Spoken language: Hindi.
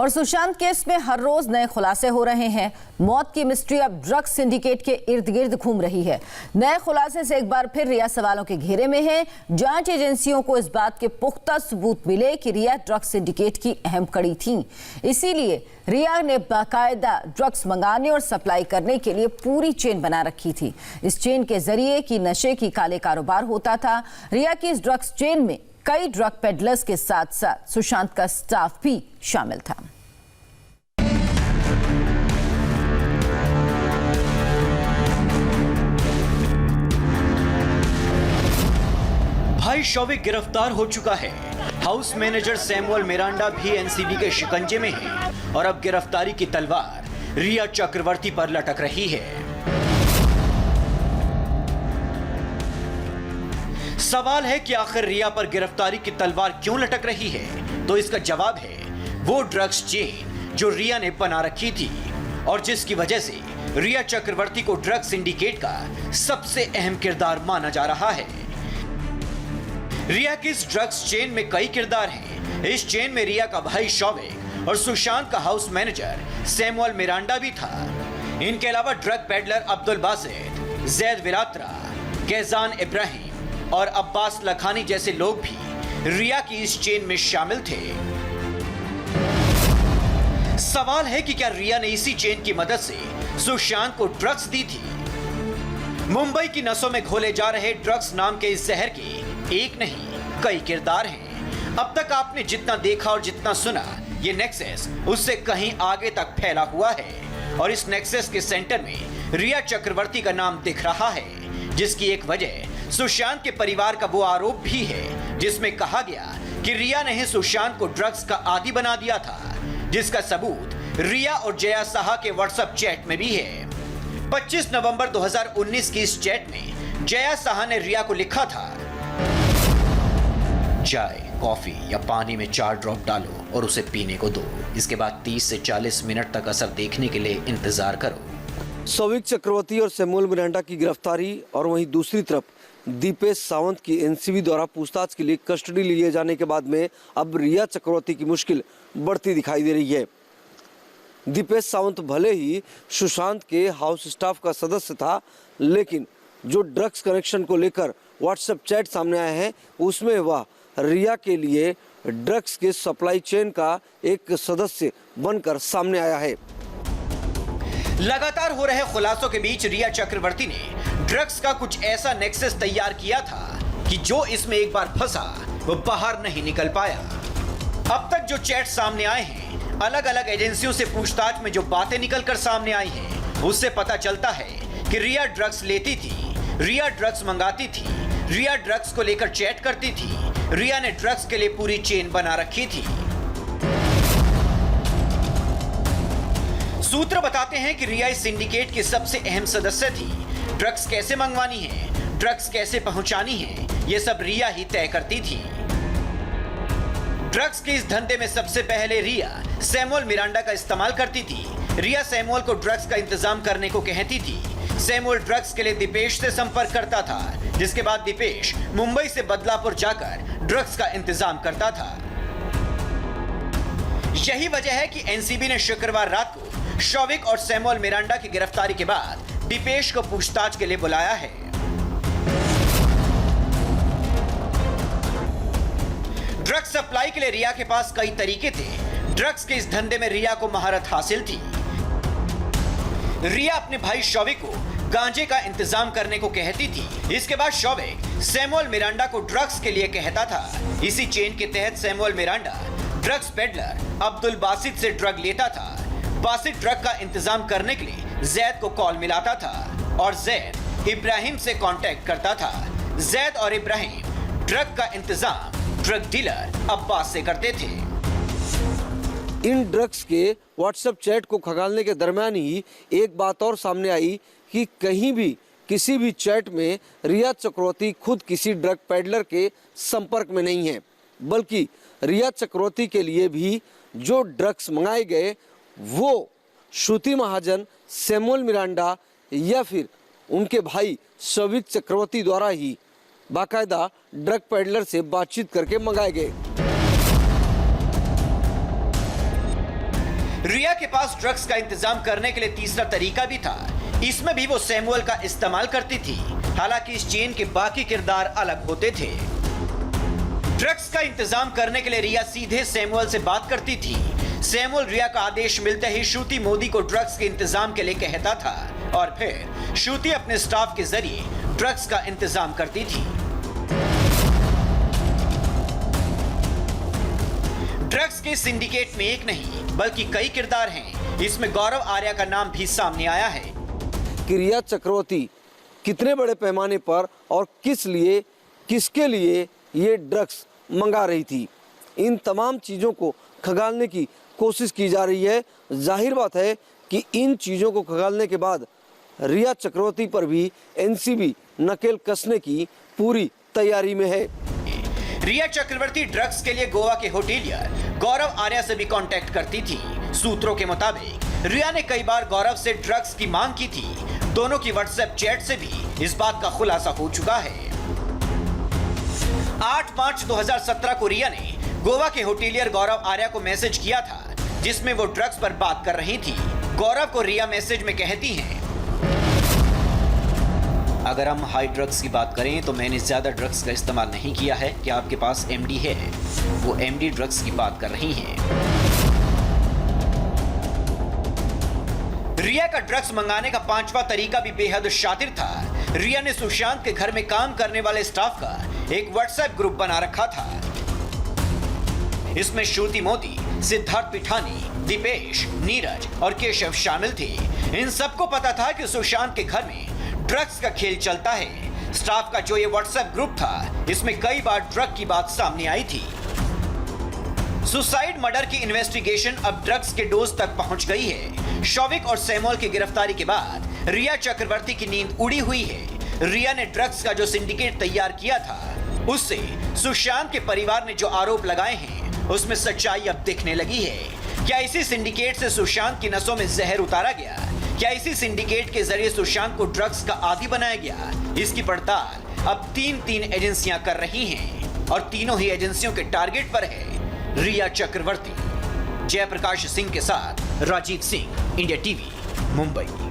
और सुशांत केस में हर रोज नए खुलासे हो रहे हैं। मौत की मिस्ट्री अब ड्रग्स सिंडिकेट के इर्द गिर्द घूम रही है। नए खुलासे से एक बार फिर रिया सवालों के घेरे में है। जांच एजेंसियों को इस बात के पुख्ता सबूत मिले कि रिया ड्रग्स सिंडिकेट की अहम कड़ी थी। इसीलिए रिया ने बाकायदा ड्रग्स मंगाने और सप्लाई करने के लिए पूरी चेन बना रखी थी। इस चेन के जरिए की नशे की काले कारोबार होता था। रिया की इस ड्रग्स चेन में कई ड्रग पेडलर्स के साथ साथ सुशांत का स्टाफ भी शामिल था। भाई शौविक गिरफ्तार हो चुका है। हाउस मैनेजर सैमुअल मिरांडा भी एनसीबी के शिकंजे में है और अब गिरफ्तारी की तलवार रिया चक्रवर्ती पर लटक रही है। सवाल है कि आखिर रिया पर गिरफ्तारी की तलवार क्यों लटक रही है? तो इसका जवाब है वो ड्रग्स चेन जो रिया ने बना रखी थी और जिसकी वजह से रिया चक्रवर्ती को ड्रग सिंडिकेट का सबसे अहम किरदार माना जा रहा है। रिया की इस ड्रग्स चेन में कई किरदार हैं। इस चेन में रिया का भाई शौविक और सुशांत का हाउस मैनेजर सैमुअल मिरांडा भी था। इनके अलावा ड्रग पेडलर अब्दुल बासित, जैद विरात्रा, कैजान इब्राहिम और अब्बास लखानी जैसे लोग भी रिया की इस चेन में शामिल थे। सवाल है कि क्या रिया ने इसी चेन की मदद से सुशांत को ड्रग्स दी थी? मुंबई की नसों में घोले जा रहे ड्रग्स नाम के इस जहर के एक नहीं कई किरदार हैं। अब तक आपने जितना देखा और जितना सुना, ये नेक्सस उससे कहीं आगे तक फैला हुआ है और इस नेक्सस के सेंटर में रिया चक्रवर्ती का नाम दिख रहा है, जिसकी एक वजह सुशांत के परिवार का वो आरोप भी है जिसमें कहा गया कि रिया ने ही सुशांत को ड्रग्स का आदी बना दिया था, जिसका सबूत रिया और जया साहा के व्हाट्सएप चैट में भी है। 25 नवंबर 2019 की इस चैट में जया साहा ने रिया को लिखा था, चाय, कॉफी या पानी में 4 ड्रॉप डालो और उसे पीने को दो। इसके बाद 30 से 40 मिनट तक असर देखने के लिए इंतजार करो। शौविक चक्रवर्ती और सैमुअल मिरांडा की गिरफ्तारी और वहीं दूसरी तरफ दीपेश सावंत की एनसीबी द्वारा पूछताछ के लिए कस्टडी लिए जाने के बाद में अब रिया चक्रवर्ती की मुश्किल बढ़ती दिखाई दे रही है। दीपेश सावंत भले ही सुशांत के हाउस स्टाफ का सदस्य था, लेकिन जो ड्रग्स कनेक्शन को लेकर व्हाट्सएप चैट सामने आए हैं उसमें वह रिया के लिए ड्रग्स के सप्लाई चेन का एक सदस्य बनकर सामने आया है। लगातार हो रहे खुलासों के बीच रिया चक्रवर्ती ने ड्रग्स का कुछ ऐसा नेक्सस तैयार किया था कि जो इसमें एक बार फंसा वो बाहर नहीं निकल पाया। अब तक जो चैट सामने आए हैं, अलग अलग एजेंसियों से पूछताछ में जो बातें निकलकर सामने आई हैं, उससे पता चलता है कि रिया ड्रग्स लेती थी, रिया ड्रग्स मंगाती थी, रिया ड्रग्स को लेकर चैट करती थी, रिया ने ड्रग्स के लिए पूरी चेन बना रखी थी। सूत्र बताते हैं कि रिया इस सिंडिकेट की सबसे अहम सदस्य थी। ड्रग्स कैसे मंगवानी है, ड्रग्स कैसे पहुंचानी है, यह सब रिया ही तय करती थी। ड्रग्स के इस धंधे में सबसे पहले रिया सैमुअल मिरांडा का इस्तेमाल करती थी। रिया सैमुअल को ड्रग्स का इंतजाम करने को कहती थी। सैमुअल ड्रग्स के लिए दीपेश से संपर्क करता था, जिसके बाद दीपेश मुंबई से बदलापुर जाकर ड्रग्स का इंतजाम करता था। यही वजह है कि एनसीबी ने शुक्रवार रात को शौविक और सैमुअल मिरांडा की गिरफ्तारी के बाद दीपेश को पूछताछ के लिए बुलाया है। ड्रग्स सप्लाई के लिए रिया के पास कई तरीके थे। ड्रग्स के इस धंधे में रिया को महारत हासिल थी। रिया अपने भाई शौविक को गांजे का इंतजाम करने को कहती थी। इसके बाद शौविक सैमुअल मिरांडा को ड्रग्स के लिए कहता था। इसी चेन के तहत Samuel Miranda drugs peddler Abdul Basit से ड्रग लेता था। बासित ड्रग का इंतजाम करने के लिए जैद को कॉल मिलाता था और जैद इब्राहिम से कांटेक्ट करता था। जैद और इब्राहिम ड्रग का इंतजाम ड्रग डीलर अब्बास से करते थे। इन ड्रग्स के व्हाट्सएप चैट को खंगालने के दरमियान ही एक बात और सामने आई कि कहीं भी किसी भी चैट में रिया चक्रवर्ती खुद किसी ड्रग पेडलर के संपर्क में नहीं है, बल्कि रिया चक्रवर्ती के लिए भी जो ड्रग्स मंगाए गए वो श्रुति महाजन, सैमुअल मिरांडा या फिर उनके भाई शौविक चक्रवर्ती द्वारा ही बाकायदा ड्रग पेडलर से बातचीत करके मंगाए गए। रिया के पास ड्रग्स का इंतजाम करने के लिए तीसरा तरीका भी था। इसमें भी वो सैमुअल का इस्तेमाल करती थी। हालांकि इस चेन के बाकी किरदार अलग होते थे। ड्रग्स का इंतजाम करने के लिए रिया सीधे सैमुअल से बात करती थी। सैमुअल रिया का आदेश मिलते ही श्रुति मोदी को ड्रग्स के इंतजाम के लिए कहता था और फिर श्रुति अपने स्टाफ के जरिए ड्रग्स का इंतजाम करती थी। ड्रग्स के सिंडिकेट में एक नहीं बल्कि कई किरदार हैं। इसमें गौरव आर्या का नाम भी सामने आया है। कि रिया चक्रवर्ती कितने बड़े पैमाने पर और किस लिए, किसके लिए ये ड्रग्स मंगा रही थी, इन तमाम चीज़ों को खंगालने की कोशिश की जा रही है। जाहिर बात है कि इन चीज़ों को खंगालने के बाद रिया चक्रवर्ती पर भी एनसीबी नकेल कसने की पूरी तैयारी में है। रिया चक्रवर्ती ड्रग्स के लिए गोवा के होटेलियर गौरव आर्या से भी कांटेक्ट करती थी। सूत्रों के मुताबिक रिया ने कई बार गौरव से ड्रग्स की मांग की थी। दोनों की व्हाट्सएप चैट से भी इस बात का खुलासा हो चुका है। 8 मार्च 2017 को रिया ने गोवा के होटेलियर गौरव आर्या को मैसेज किया था, जिसमें वो ड्रग्स पर बात कर रही थी। गौरव को रिया मैसेज में कहती हैं, अगर हम हाई ड्रग्स की बात करें तो मैंने ज्यादा ड्रग्स का इस्तेमाल नहीं किया है। क्या आपके पास एमडी है? वो एमडी ड्रग्स की बात कर रही हैं। रिया का ड्रग्स मंगाने का पांचवा तरीका भी बेहद शातिर था। रिया ने सुशांत के घर में काम करने वाले स्टाफ का एक व्हाट्सएप ग्रुप बना रखा था। इसमें श्रुति मोदी, सिद्धार्थ पिठानी, दीपेश, नीरज और केशव शामिल थे। इन सबको पता था कि सुशांत के घर में ड्रग्स का खेल चलता है। स्टाफ का जो ये व्हाट्सएप ग्रुप था, इसमें कई बार ड्रग की बात सामने आई थी। सुसाइड मर्डर की इन्वेस्टिगेशन अब ड्रग्स के डोज तक पहुंच गई है। शौविक और सैमुअल की गिरफ्तारी के बाद रिया चक्रवर्ती की नींद उड़ी हुई है। रिया ने ड्रग्स का जो सिंडिकेट तैयार किया था, उससे सुशांत के परिवार ने जो आरोप लगाए हैं, उसमें सच्चाई अब दिखने लगी है। क्या इसी सिंडिकेट से सुशांत की नसों में जहर उतारा गया? क्या इसी सिंडिकेट के जरिए सुशांत को ड्रग्स का आदी बनाया गया? इसकी पड़ताल अब तीन एजेंसियां कर रही हैं और तीनों ही एजेंसियों के टारगेट पर है रिया चक्रवर्ती। जयप्रकाश सिंह के साथ राजीव सिंह, इंडिया टीवी, मुंबई।